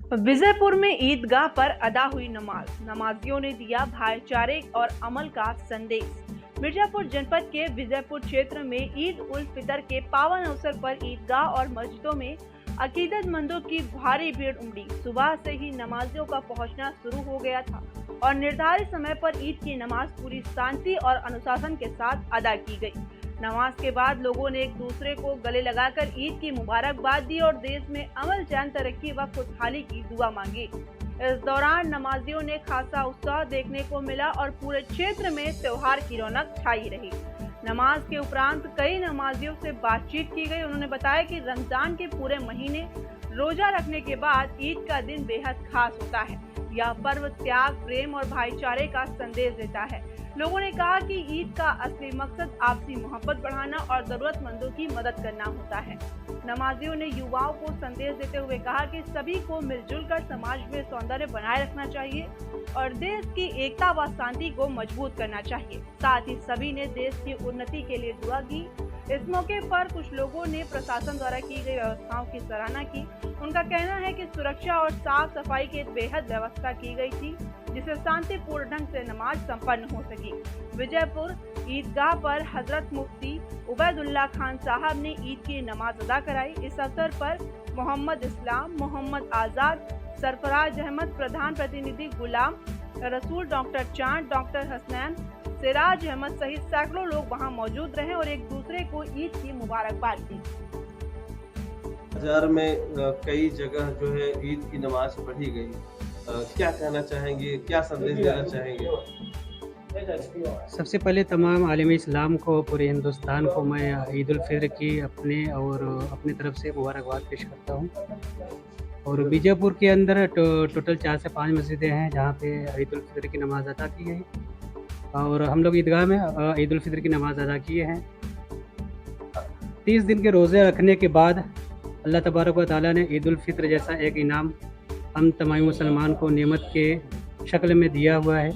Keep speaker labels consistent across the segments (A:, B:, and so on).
A: विजयपुर में ईदगाह पर अदा हुई नमाज। नमाजियों ने दिया भाईचारे और अमल का संदेश। मिर्जापुर जनपद के विजयपुर क्षेत्र में ईद उल फितर के पावन अवसर पर ईदगाह और मस्जिदों में अकीदतमंदों की भारी भीड़ उमड़ी। सुबह से ही नमाजियों का पहुंचना शुरू हो गया था और निर्धारित समय पर ईद की नमाज पूरी शांति और अनुशासन के साथ अदा की गई। नमाज के बाद लोगों ने एक दूसरे को गले लगाकर ईद की मुबारकबाद दी और देश में अमन चैन तरक्की व खुशहाली की दुआ मांगी। इस दौरान नमाजियों ने खासा उत्साह देखने को मिला और पूरे क्षेत्र में त्योहार की रौनक छाई रही। नमाज के उपरांत कई नमाजियों से बातचीत की गई। उन्होंने बताया कि रमजान के पूरे महीने रोजा रखने के बाद ईद का दिन बेहद खास होता है। यह पर्व त्याग, प्रेम और भाईचारे का संदेश देता है। लोगों ने कहा कि ईद का असली मकसद आपसी मोहब्बत बढ़ाना और जरूरतमंदों की मदद करना होता है। नमाजियों ने युवाओं को संदेश देते हुए कहा कि सभी को मिलजुल कर समाज में सौंदर्य बनाए रखना चाहिए और देश की एकता व शांति को मजबूत करना चाहिए। साथ ही सभी ने देश की उन्नति के लिए दुआ की। इस मौके पर कुछ लोगों ने प्रशासन द्वारा की गई व्यवस्थाओं की सराहना की। उनका कहना है कि सुरक्षा और साफ सफाई की बेहद व्यवस्था की गई थी, जिससे शांतिपूर्ण ढंग से नमाज संपन्न हो सकी। विजयपुर ईदगाह पर हजरत मुफ्ती उबैदुल्ला खान साहब ने ईद की नमाज अदा कराई। इस अवसर पर मोहम्मद इस्लाम, मोहम्मद आजाद, सरफराज अहमद, प्रधान प्रतिनिधि गुलाम रसूल, डॉक्टर चांद, डॉक्टर हसनैन, सिराज अहमद सहित सैकड़ों लोग वहां मौजूद रहे और एक दूसरे को ईद की मुबारकबाद दी।
B: बाजार में कई जगह जो है ईद की नमाज पढ़ी गई। क्या कहना चाहेंगे, क्या संदेश देना चाहेंगे?
C: सबसे पहले तमाम आलम इस्लाम को, पूरे हिंदुस्तान को मैं ईद उल फितर की अपने तरफ से मुबारकबाद पेश करता हूँ। और बीजापुर के अंदर टोटल 4 से 5 मस्जिदें हैं जहाँ पे ईद उल फितर की नमाज अदा की गई और हम लोग ईदगाह में ईद उल फितर की नमाज अदा किए हैं। 30 दिन के रोज़े रखने के बाद अल्लाह तबारक व तआला ने ईद उल फितर जैसा एक इनाम हम तमाम मुसलमान को नेमत के शक्ल में दिया हुआ है।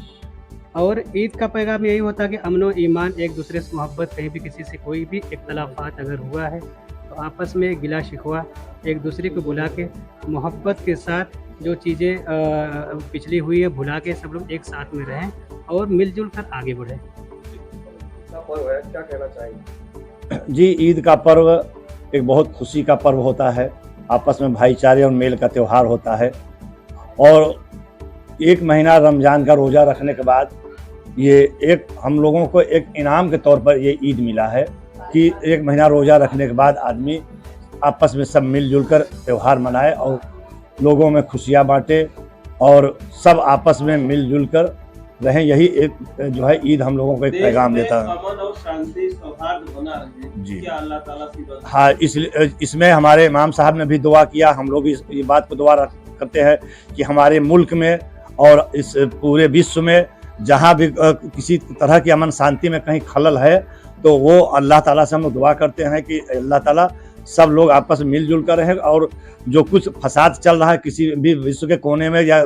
C: और ईद का पैगाम यही होता है कि अमन व ईमान, एक दूसरे से मोहब्बत। कहीं भी किसी से कोई भी इख्तलाफात अगर हुआ है तो आपस में गिला शिकवा एक दूसरे को बुला के मोहब्बत के साथ जो चीज़ें पिछली हुई है भुला के सब लोग एक साथ में रहें और मिलजुल कर आगे बढ़ें।
B: पर्व है, क्या कहना चाहेंगे?
D: जी, ईद का पर्व एक बहुत खुशी का पर्व होता है। आपस में भाईचारे और मेल का त्यौहार होता है। और एक महीना रमज़ान का रोज़ा रखने के बाद ये एक हम लोगों को एक इनाम के तौर पर ये ईद मिला है कि एक महीना रोज़ा रखने के बाद आदमी आपस में सब मिलजुल कर त्यौहार मनाए और लोगों में खुशियाँ बांटे और सब आपस में मिलजुल कर रहें। यही एक जो है ईद हम लोगों को एक पैगाम देता है।
B: अमन और शांति सौहार्द बना रहे
D: जी।
B: क्या अल्लाह ताला से दुआ?
D: हाँ, इसमें हमारे इमाम साहब ने भी दुआ किया। हम लोग भी ये बात को दुआ करते हैं कि हमारे मुल्क में और इस पूरे विश्व में जहाँ भी किसी तरह की अमन शांति में कहीं खलल है तो वो अल्लाह ताला से हम लोग दुआ करते हैं कि अल्लाह ताला सब लोग आपस में मिलजुल कर रहें और जो कुछ फसाद चल रहा है किसी भी विश्व के कोने में या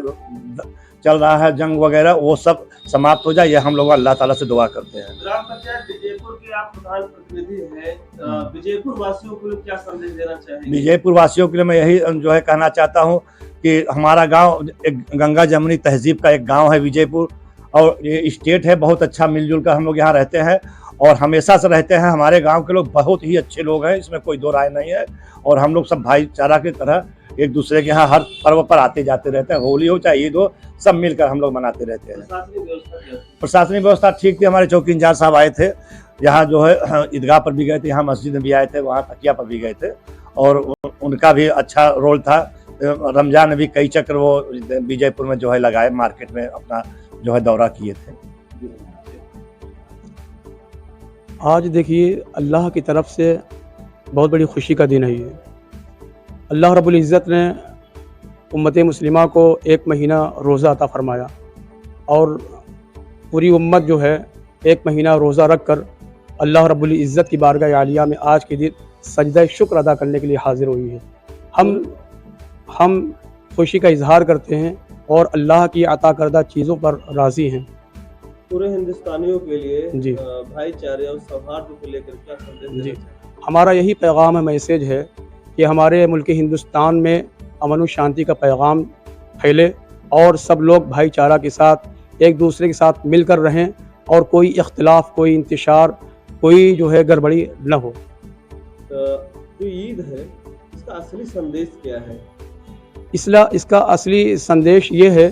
D: चल रहा है जंग वगैरह, वो सब समाप्त हो जाए, यह हम लोग अल्लाह ताला से दुआ करते हैं।
B: ग्राम पंचायत विजयपुर के आप प्रधान प्रतिनिधि हैं, विजयपुर वासियों को क्या संदेश देना चाहेंगे?
D: विजयपुर वासियों के लिए मैं यही जो है कहना चाहता हूँ कि हमारा गांव एक गंगा जमुनी तहजीब का एक गांव है विजयपुर और ये स्टेट है। बहुत अच्छा मिलजुल कर हम लोग यहाँ रहते हैं और हमेशा से रहते हैं। हमारे गांव के लोग बहुत ही अच्छे लोग हैं, इसमें कोई दो राय नहीं है। और हम लोग सब भाईचारा की तरह एक दूसरे के यहाँ हर पर्व पर आते जाते रहते हैं। होली हो चाहे ईद हो, सब मिलकर हम लोग मनाते रहते हैं। प्रशासनिक व्यवस्था ठीक थी। हमारे चौकी इंचार्ज साहब आए थे यहाँ जो है ईदगाह पर भी गए थे, यहाँ मस्जिद में भी आए थे, वहाँ तकिया पर भी गए थे और उनका भी अच्छा रोल था। रमजान में भी कई चक्र वो विजयपुर में जो है लगाए, मार्केट में अपना जो है दौरा किए थे।
E: आज देखिए अल्लाह की तरफ से बहुत बड़ी खुशी का दिन है ये। अल्लाह रब्बुल इज़्ज़त ने उम्मत मुस्लिमा को एक महीना रोज़ा अता फरमाया और पूरी उम्मत जो है एक महीना रोज़ा रख कर अल्लाह रब्बुल इज़्ज़त की बारगाह आलिया में आज के दिन सजदा शुक्र अदा करने के लिए हाजिर हुई है। हम खुशी का इजहार करते हैं और अल्लाह की अता करदा चीज़ों पर राज़ी हैं।
B: पूरे हिंदुस्तानियों के लिए
E: जी
B: भाईचारे और सौहार्द को लेकर क्या संदेश?
E: जी, हमारा यही पैगाम है, मैसेज है कि हमारे मुल्क हिंदुस्तान में अमन और शांति का पैगाम फैले और सब लोग भाईचारा के साथ एक दूसरे के साथ मिलकर रहें और कोई इख्तिलाफ, कोई इंतशार, कोई जो है गड़बड़ी न हो।
B: जो ईद है इसका असली संदेश क्या है?
E: इसका असली संदेश ये है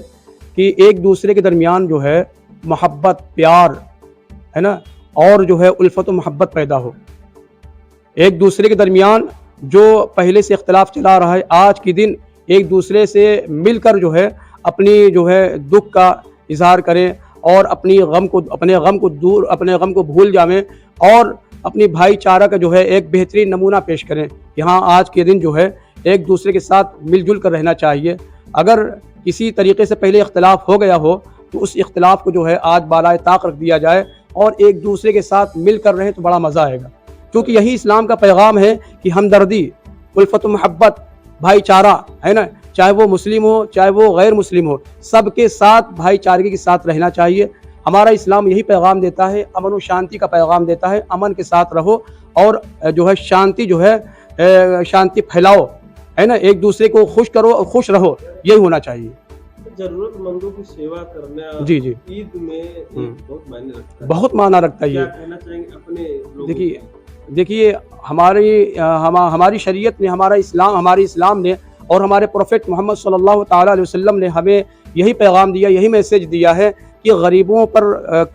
E: कि एक दूसरे के दरमियान जो है मोहब्बत, प्यार है ना, और जो है उल्फत और मोहब्बत पैदा हो। एक दूसरे के दरमियान जो पहले से इख्तिलाफ चला रहा है, आज के दिन एक दूसरे से मिलकर जो है अपनी जो है दुख का इजहार करें और अपने गम को भूल जावें और अपनी भाईचारा का जो है एक बेहतरीन नमूना पेश करें। यहाँ आज के दिन जो है एक दूसरे के साथ मिलजुल कर रहना चाहिए। अगर किसी तरीके से पहले इख्तिलाफ हो गया हो तो उस इख्तिलाफ को जो है आज बालाए ताक रख दिया जाए और एक दूसरे के साथ मिल कर रहें तो बड़ा मज़ा आएगा, क्योंकि यही इस्लाम का पैगाम है कि हमदर्दी, उल्फत मोहब्बत, भाईचारा है ना, चाहे वो मुस्लिम हो चाहे वो गैर मुस्लिम हो, सबके साथ भाईचारे के साथ रहना चाहिए। हमारा इस्लाम यही पैगाम देता है, अमन और शांति का पैगाम देता है। अमन के साथ रहो और जो है शांति जो है शांति फैलाओ, है ना, एक दूसरे को खुश करो और खुश रहो, यही होना चाहिए।
B: जरूरतमंदों की सेवा करना
E: जी
B: ईद में बहुत मायने रखता है,
E: बहुत मायना रखता है।
B: क्या
E: ये
B: कहना चाहेंगे अपने लोगों
E: देखिए हमारी शरीयत ने, हमारे इस्लाम ने और हमारे प्रोफेट मोहम्मद सल्लल्लाहु ताला अलैहि वसल्लम ने हमें यही पैगाम दिया, यही मैसेज दिया है कि गरीबों पर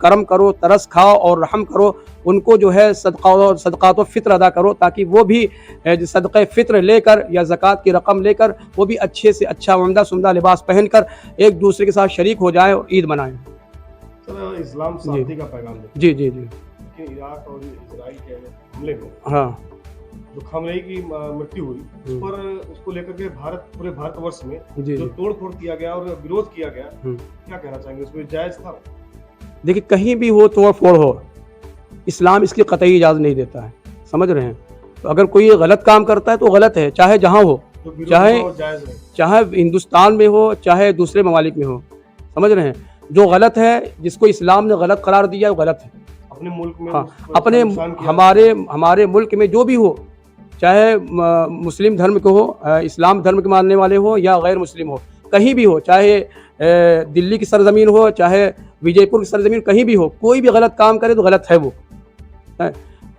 E: करम करो, तरस खाओ और रहम करो, उनको जो है सदक़ात व फ़ित्र अदा करो, ताकि वो भी सदक़े फ़ित्र लेकर या ज़कात की रकम लेकर वो भी अच्छे से अच्छा उम्दा सुमदा लिबास पहनकर एक दूसरे के साथ शरीक हो जाएं और ईद मनाएं।
F: सर, इस्लाम शांति का पैगाम देता है।
E: जी।
F: लेकिन इराक और इजराइल के हमले में
E: हाँ,
F: जो खमनेई की मृत्यु हुई उस पर उसको लेकर के पूरे भारतवर्ष में जो तोड़ फोड़ किया गया और विरोध किया गया, क्या कहना चाहेंगे, उसमें जायज था?
E: देखिए कहीं भी हो तोड़ फोड़ हो, इस्लाम इसकी कतई इजाज़त नहीं देता है, समझ रहे हैं। तो अगर कोई गलत काम करता है तो गलत है, चाहे जहाँ हो,
F: तो
E: चाहे हिंदुस्तान में हो चाहे दूसरे ममालिक में हो, समझ रहे हैं। जो गलत है, जिसको इस्लाम ने गलत करार दिया वो गलत है।
F: अपने मुल्क में,
E: हाँ, अपने हमारे मुल्क में जो भी हो, चाहे मुस्लिम धर्म के हो, इस्लाम धर्म के मानने वाले हो या गैर मुस्लिम हो, कहीं भी हो, चाहे दिल्ली की सरजमीन हो चाहे विजयपुर की सरजमीन, कहीं भी हो, कोई भी गलत काम करे तो गलत है वो।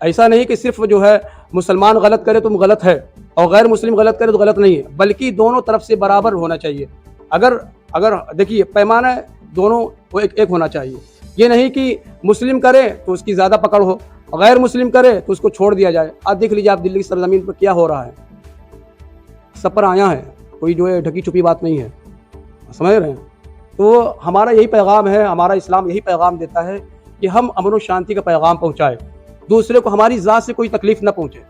E: ऐसा नहीं कि सिर्फ जो है मुसलमान गलत करे तो गलत है और गैर मुस्लिम गलत करे तो गलत नहीं है, बल्कि दोनों तरफ से बराबर होना चाहिए। अगर देखिए पैमाना दोनों को एक होना चाहिए। ये नहीं कि मुस्लिम करे तो उसकी ज़्यादा पकड़ हो, गैर मुस्लिम करे तो उसको छोड़ दिया जाए। आज देख लीजिए आप दिल्ली की सरजमीन पर क्या हो रहा है, सब पर आया है, कोई जो है ढकी छुपी बात नहीं है, समझ रहे हैं। तो हमारा यही पैगाम है, हमारा इस्लाम यही पैगाम देता है कि हम अमन और शांति का पैगाम पहुँचाए, दूसरे को हमारी ज़ात से कोई तकलीफ़ न पहुँचे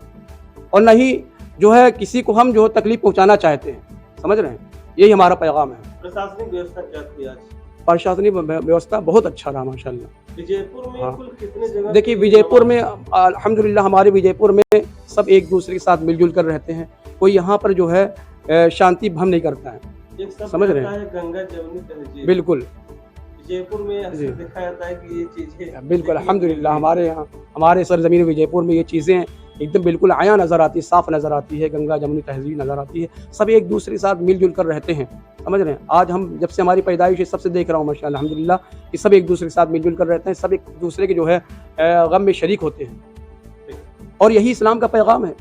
E: और न ही जो है किसी को हम जो है तकलीफ़ पहुँचाना चाहते हैं, समझ रहे हैं। यही हमारा पैगाम है।
B: प्रशासनिक व्यवस्था क्या थी आज?
E: प्रशासनिक व्यवस्था बहुत अच्छा रहा माशाल्लाह।
B: विजयपुर में
E: हाँ।
B: कुल कितने जगह?
E: देखिए विजयपुर में अल्हम्दुलिल्लाह हमारे विजयपुर में सब एक दूसरे के साथ मिलजुल कर रहते हैं, कोई यहाँ पर जो है शांति भंग नहीं करता है, समझ रहे हैं।
B: गंगा जमुनी तहजीब
E: बिल्कुल
B: विजयपुर में अक्सर देखा जाता है कि ये चीजें
E: बिल्कुल अल्हम्दुलिल्लाह हमारे यहाँ हमारे सरजमीन विजयपुर में ये चीज़ें एकदम बिल्कुल आया नज़र आती है, साफ नज़र आती है, गंगा जमुनी तहजीब नज़र आती है, सब एक दूसरे के साथ मिलजुल कर रहते हैं, समझ रहे हैं। आज हम जब से हमारी पैदाइश है सबसे देख रहा हूँ माशाअल्लाह अल्हम्दुलिल्लाह कि सब एक दूसरे के साथ मिलजुल कर रहते हैं, सब एक दूसरे के जो है गम में शरीक होते हैं और यही इस्लाम का पैगाम है।